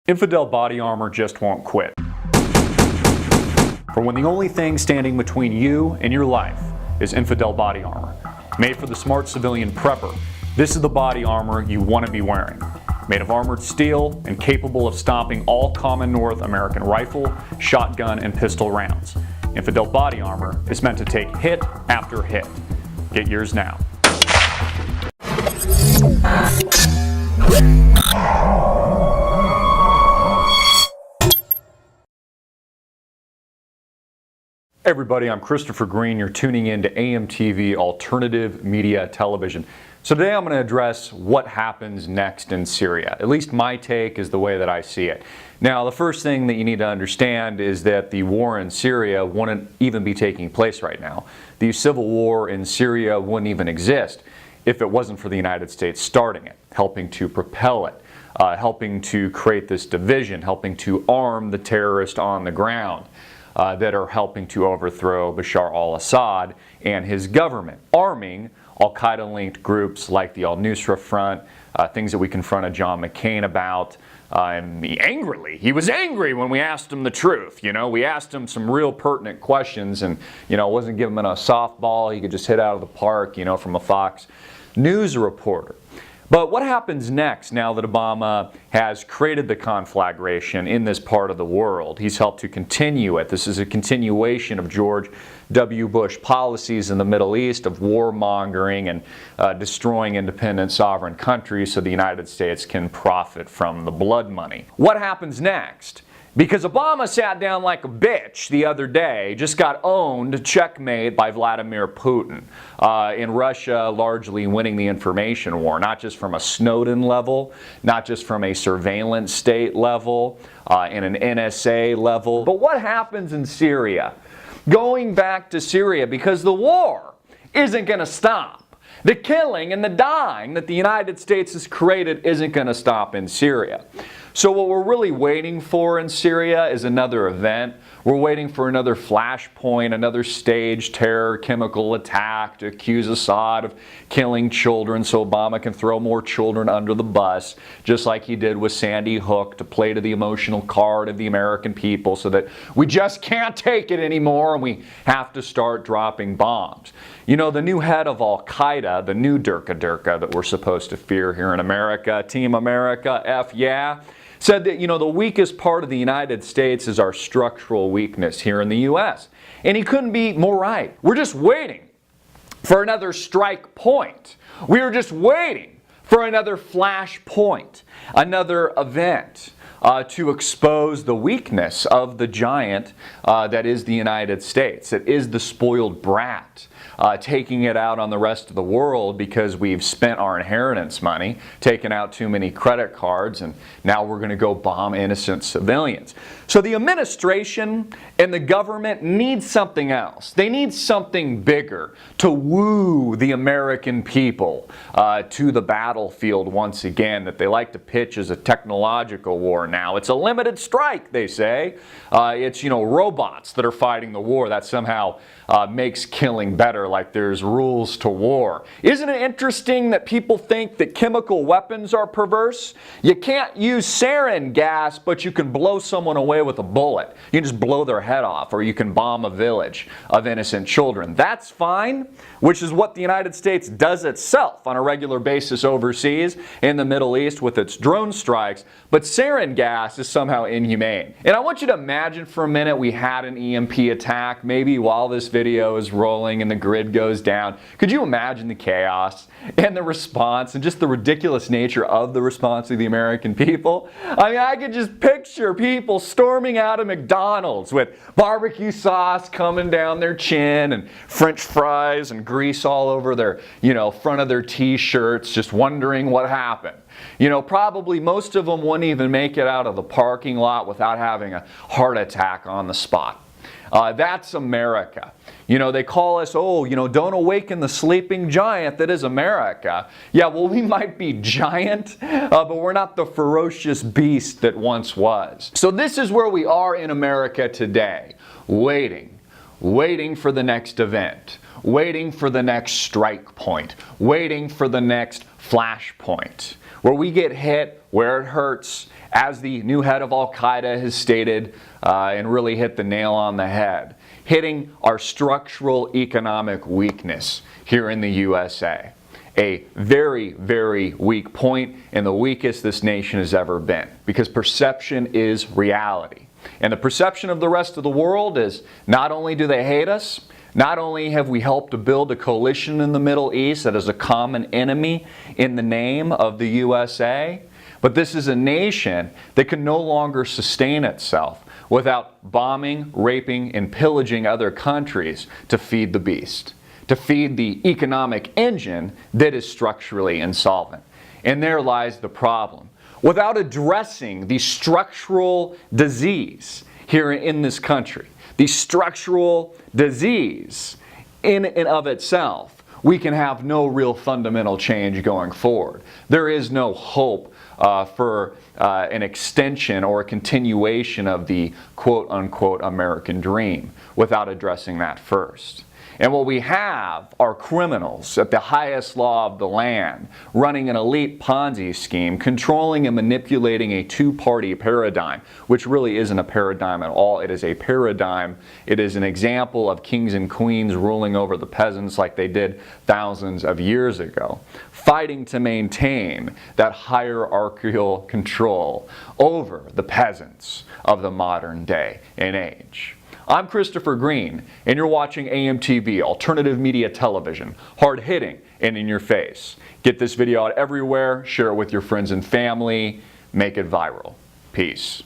Infidel body armor just won't quit. For when the only thing standing between you and your life is infidel body armor. Made for the smart civilian prepper, this is the body armor you want to be wearing. Made of armored steel and capable of stopping all common North American rifle, shotgun, and pistol rounds. Infidel body armor is meant to take hit after hit. Get yours now. Hey everybody, I'm Christopher Green. You're tuning in to AMTV Alternative Media Television. So today I'm going to address what happens next in Syria. At least my take is the way that I see it. Now, the first thing that you need to understand is that the war in Syria wouldn't even be taking place right now. The civil war in Syria wouldn't even exist if it wasn't for the United States starting it, helping to propel it, helping to create this division, helping to arm the terrorists on the ground. That are helping to overthrow Bashar al-Assad and his government, arming al-Qaeda-linked groups like the al-Nusra Front, things that we confronted John McCain about. And he was angry when we asked him the truth. You know, we asked him some real pertinent questions, and wasn't giving him a softball he could just hit out of the park, from a Fox News reporter. But what happens next now that Obama has created the conflagration in this part of the world? He's helped to continue it. This is a continuation of George W. Bush policies in the Middle East of warmongering and destroying independent sovereign countries so the United States can profit from the blood money. What happens next? Because Obama sat down like a bitch the other day, just got owned, checkmate by Vladimir Putin in Russia, largely winning the information war, not just from a Snowden level, not just from a surveillance state level, and an NSA level. But what happens in Syria? Going back to Syria, because the war isn't going to stop. The killing and the dying that the United States has created isn't going to stop in Syria. So what we're really waiting for in Syria is another event. We're waiting for another flashpoint, another staged terror chemical attack to accuse Assad of killing children so Obama can throw more children under the bus, just like he did with Sandy Hook, to play to the emotional card of the American people so that we just can't take it anymore and we have to start dropping bombs. The new head of al-Qaeda, the new Durka that we're supposed to fear here in America, Team America, F yeah, said that, the weakest part of the United States is our structural weakness here in the U.S. And he couldn't be more right. We're just waiting for another strike point. We are just waiting for another flash point, another event to expose the weakness of the giant that is the United States, that is the spoiled brat. Taking it out on the rest of the world because we've spent our inheritance money, taken out too many credit cards, and now we're going to go bomb innocent civilians. So the administration and the government need something else. They need something bigger to woo the American people to the battlefield once again, that they like to pitch as a technological war now. It's a limited strike, they say. It's, robots that are fighting the war. That somehow makes killing better, like there's rules to war. Isn't it interesting that people think that chemical weapons are perverse? You can't use sarin gas, but you can blow someone away with a bullet. You can just blow their head off, or you can bomb a village of innocent children. That's fine, which is what the United States does itself on a regular basis overseas in the Middle East with its drone strikes, but sarin gas is somehow inhumane. And I want you to imagine for a minute we had an EMP attack, maybe while this video is rolling and the grid goes down. Could you imagine the chaos and the response and just the ridiculous nature of the response to the American people? I mean, I could just picture people storming out of McDonald's with barbecue sauce coming down their chin and French fries and grease all over their, front of their t-shirts, just wondering what happened. Probably most of them wouldn't even make it out of the parking lot without having a heart attack on the spot. That's America. They call us, don't awaken the sleeping giant that is America. Yeah, well, we might be giant, but we're not the ferocious beast that once was. So this is where we are in America today, waiting for the next event, waiting for the next strike point, waiting for the next flashpoint, where we get hit where it hurts, as the new head of Al-Qaeda has stated, and really hit the nail on the head, hitting our structural economic weakness here in the USA. A very, very weak point, and the weakest this nation has ever been, because perception is reality. And the perception of the rest of the world is not only do they hate us, not only have we helped to build a coalition in the Middle East that is a common enemy in the name of the USA, but this is a nation that can no longer sustain itself without bombing, raping, and pillaging other countries to feed the beast, to feed the economic engine that is structurally insolvent. And there lies the problem. Without addressing the structural disease here in this country, the structural disease in and of itself, we can have no real fundamental change going forward. There is no hope for an extension or a continuation of the quote-unquote American dream without addressing that first. And what we have are criminals at the highest law of the land, running an elite Ponzi scheme, controlling and manipulating a two-party paradigm, which really isn't a paradigm at all. It is a paradigm. It is an example of kings and queens ruling over the peasants like they did thousands of years ago, fighting to maintain that hierarchical control over the peasants of the modern day and age. I'm Christopher Green, and you're watching AMTV, Alternative Media Television, hard-hitting and in your face. Get this video out everywhere, share it with your friends and family, make it viral. Peace.